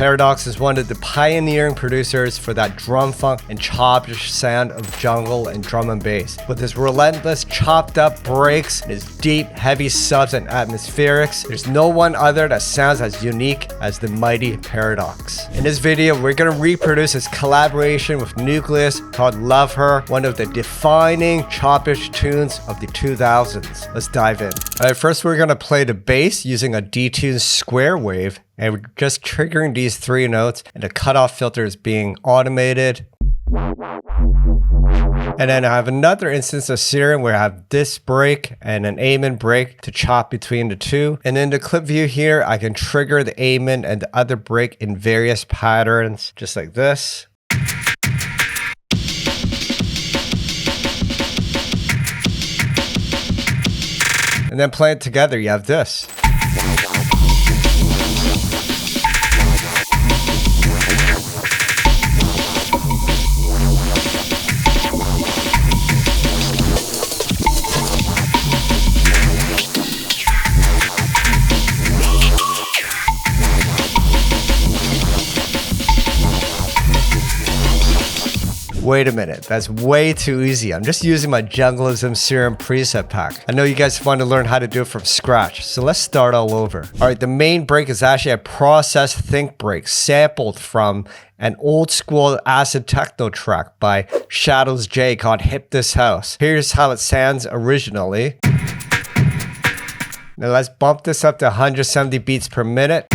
𝗦𝗘𝗦𝗧 is one of the pioneering producers for that drum funk and chop-ish sound of jungle and drum and bass. With his relentless chopped up breaks, his deep heavy subs and atmospherics, there's no one other that sounds as unique as the mighty 𝗦𝗦𝗧. In this video, we're gonna reproduce his collaboration with Nucleus called Love Her, one of the defining chop-ish tunes of the 2000s. Let's dive in. Alright, first we're gonna play the bass using a detuned square wave, and we're just triggering these 3 notes, and the cutoff filter is being automated. And then I have another instance of 𝗔𝗟𝗏 where I have this break and an 𝗲𝗏 break to chop between the two. And in the clip view here, I can trigger the 𝗲𝗏 and the other break in various patterns, just like this. And then play it together, you have this. Wait a minute, that's way too easy. I'm just using my 𝗙𝗢𝗟𝗟𝗢𝗪 preset pack. I know you guys want to learn how to do it from scratch, so let's start all over. Alright, the main break is actually a processed think break sampled from an old school acid techno track by 𝗤𝗏𝗏𝗏𝗧 called Hip This House. Here's how it sounds originally. Now let's bump this up to 170 beats per minute.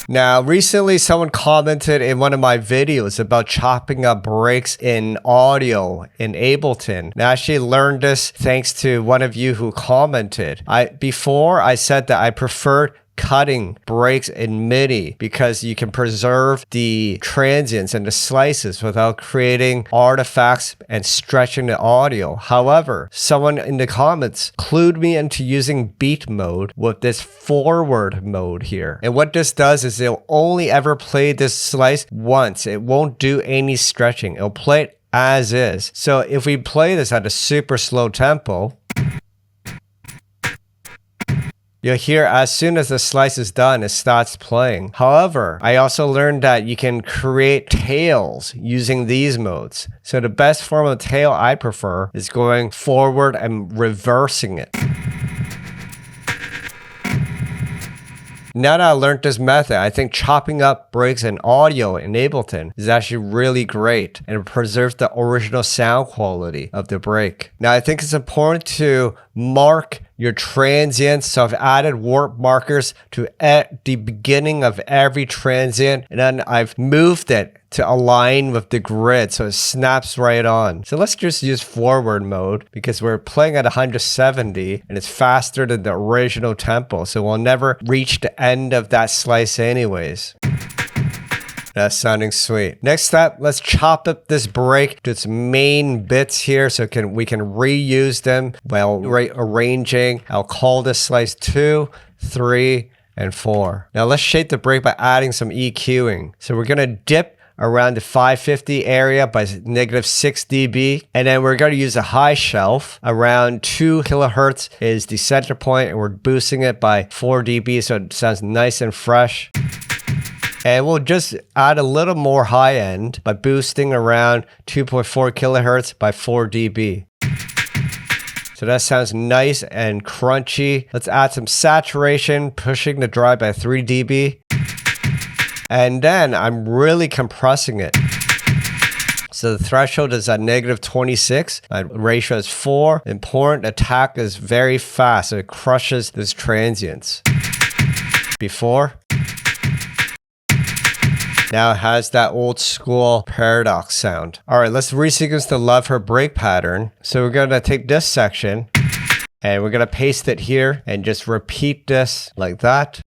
Now, recently someone commented in one of my videos about chopping up breaks in audio in Ableton. And I actually learned this thanks to one of you who commented. Before I said that I preferred cutting breaks in MIDI because you can preserve the transients and the slices without creating artifacts and stretching the audio. However, someone in the comments clued me into using beat mode with this forward mode here. And what this does is it'll only ever play this slice once. It won't do any stretching. It'll play it as is. So if we play this at a super slow tempo, you'll hear as soon as the slice is done, it starts playing. However, I also learned that you can create tails using these modes. So the best form of tail I prefer is going forward and reversing it. Now that I learned this method, I think chopping up breaks in audio in Ableton is actually really great and it preserves the original sound quality of the break. Now, I think it's important to mark your transients, so I've added warp markers to at the beginning of every transient, and then I've moved it to align with the grid so it snaps right on. So let's just use forward mode because we're playing at 170 and it's faster than the original tempo, so we'll never reach the end of that slice anyways. That's sounding sweet. Next up, let's chop up this break to its main bits here so we can reuse them while arranging. I'll call this slice 2, 3, and 4. Now let's shape the break by adding some EQing. So we're gonna dip around the 550 area by -6 dB, and then we're going to use a high shelf. Around 2 kHz is the center point, and we're boosting it by 4 dB so it sounds nice and fresh. And we'll just add a little more high end by boosting around 2.4 kHz by 4 dB. So that sounds nice and crunchy. Let's add some saturation, pushing the drive by 3 dB. And then I'm really compressing it. So the threshold is at -26. My ratio is 4. Important, attack is very fast, so it crushes those transients. Before. Now it has that old school paradox sound. All right, let's resequence the Love Her break pattern. So we're gonna take this section and we're gonna paste it here and just repeat this like that.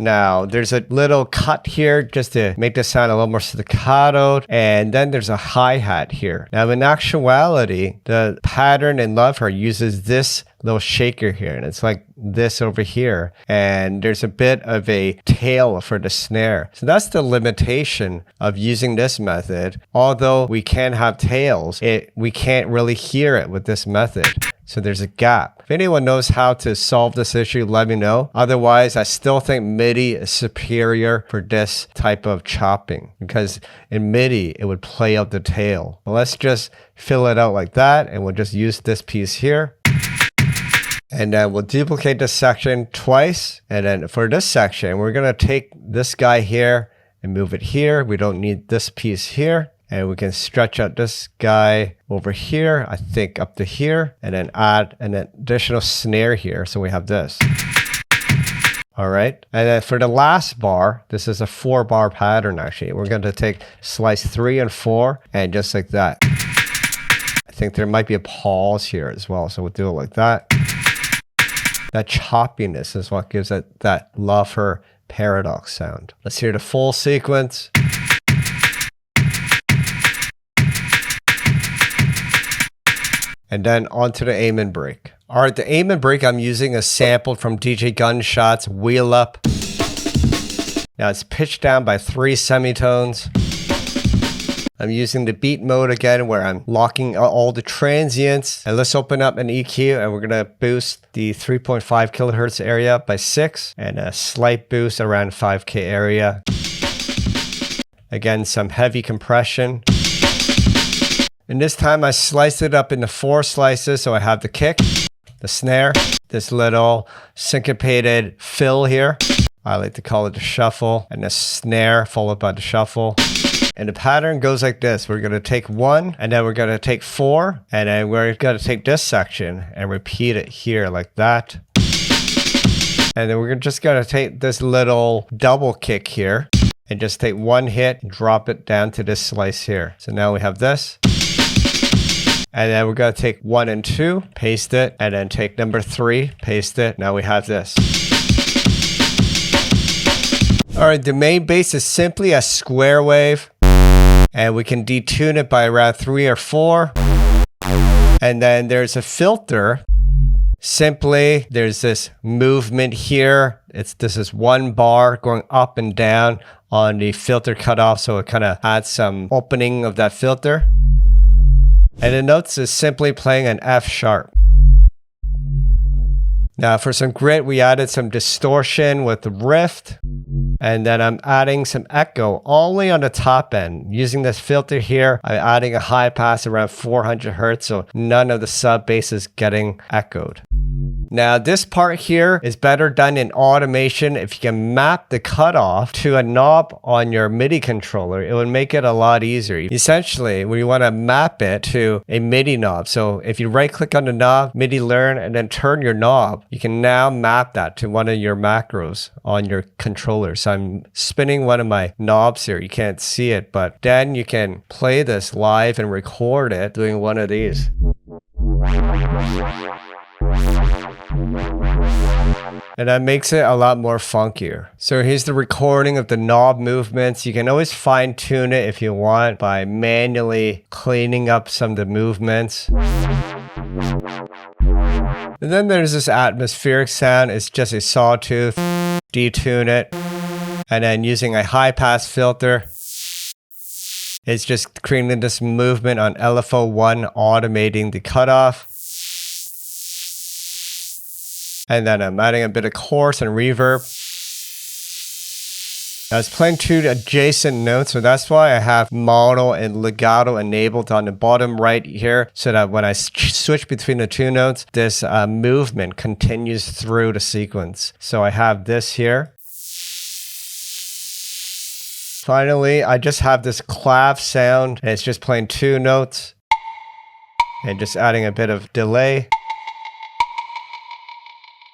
Now, there's a little cut here just to make this sound a little more staccato, and then there's a hi-hat here. Now, in actuality, the pattern in Love Her uses this little shaker here, and it's like this over here. And there's a bit of a tail for the snare. So that's the limitation of using this method. Although we can have tails, we can't really hear it with this method. So there's a gap. If anyone knows how to solve this issue, let me know. Otherwise, I still think MIDI is superior for this type of chopping, because in MIDI, it would play out the tail. But let's just fill it out like that, and we'll just use this piece here. And then we'll duplicate this section twice. And then for this section, we're going to take this guy here and move it here. We don't need this piece here. And we can stretch out this guy over here, I think up to here, and then add an additional snare here. So we have this. All right. And then for the last bar, this is a 4-bar pattern actually. We're going to take slice 3 and 4 and just like that. I think there might be a pause here as well. So we'll do it like that. That choppiness is what gives it that 𝗦𝗧𝗏 paradox sound. Let's hear the full sequence. And then onto the 𝗙𝗛𝗏 break. All right, the 𝗙𝗛𝗏 break I'm using is sampled from DJ Gunshot's Wheel Up. Now it's pitched down by 3 semitones. I'm using the beat mode again, where I'm locking all the transients. And let's open up an EQ, and we're gonna boost the 3.5 kilohertz area by 6, and a slight boost around 5K area. Again, some heavy compression. And this time I sliced it up into 4 slices. So I have the kick, the snare, this little syncopated fill here. I like to call it the shuffle, and the snare followed by the shuffle. And the pattern goes like this. We're going to take 1, and then we're going to take 4, and then we're going to take this section and repeat it here like that. And then we're just going to take this little double kick here and just take 1 hit and drop it down to this slice here. So now we have this. And then we're going to take 1 and 2, paste it, and then take number 3, paste it. Now we have this. All right, the main bass is simply a square wave, and we can detune it by around 3 or 4. And then there's a filter. Simply, there's this movement here. This is 1 bar going up and down on the filter cutoff, so it kind of adds some opening of that filter. And the notes is simply playing an F sharp. Now for some grit, we added some distortion with the rift. And then I'm adding some echo only on the top end. Using this filter here, I'm adding a high pass around 400 Hertz, so none of the sub bass is getting echoed. Now this part here is better done in automation. If you can map the cutoff to a knob on your MIDI controller, it would make it a lot easier. Essentially, we want to map it to a MIDI knob. So if you right click on the knob, MIDI learn, and then turn your knob, you can now map that to one of your macros on your controller. So I'm spinning one of my knobs here. You can't see it, but then you can play this live and record it doing one of these. And that makes it a lot more funkier. So here's the recording of the knob movements. You can always fine tune it if you want by manually cleaning up some of the movements. And then there's this atmospheric sound. It's just a sawtooth. Detune it. And then using a high pass filter, it's just creating this movement on LFO1, automating the cutoff. And then I'm adding a bit of chorus and reverb. I was playing 2 adjacent notes, so that's why I have mono and legato enabled on the bottom right here, so that when I switch between the 2 notes, this movement continues through the sequence. So I have this here. Finally, I just have this clav sound, and it's just playing 2 notes and just adding a bit of delay.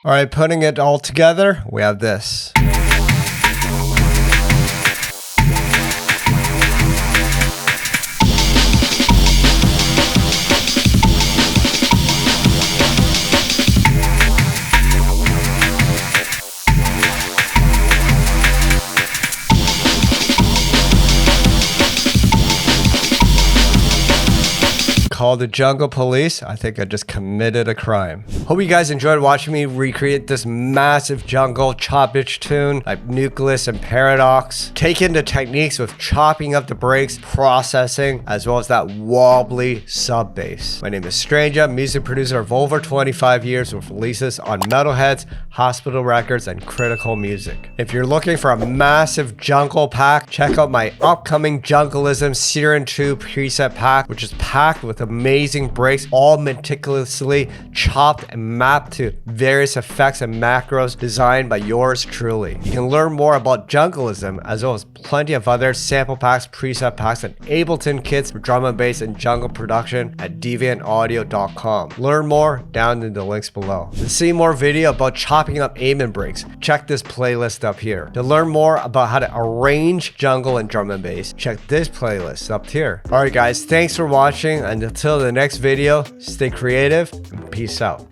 All right, putting it all together, we have this. call the jungle police, I think I just committed a crime. Hope you guys enjoyed watching me recreate this massive jungle chop bitch tune like Nucleus and Paradox. Taking the techniques with chopping up the breaks, processing, as well as that wobbly sub bass. My name is 𝗦𝗦𝗧𝗏, music producer of over 25 years with releases on Metalheadz, Hospital Records, and Critical Music. If you're looking for a massive jungle pack, check out my upcoming Jungleism Season 2 preset pack, which is packed with amazing breaks, all meticulously chopped and mapped to various effects and macros designed by yours truly. You can learn more about Jungleism as well as plenty of other sample packs, preset packs, and Ableton kits for drum and bass and jungle production at deviantaudio.com. Learn more down in the links below. To see more video about chopping up aiming breaks, check this playlist up here. To learn more about how to arrange jungle and drum and bass, check this playlist up here. Alright guys, thanks for watching, and until the next video, stay creative and peace out.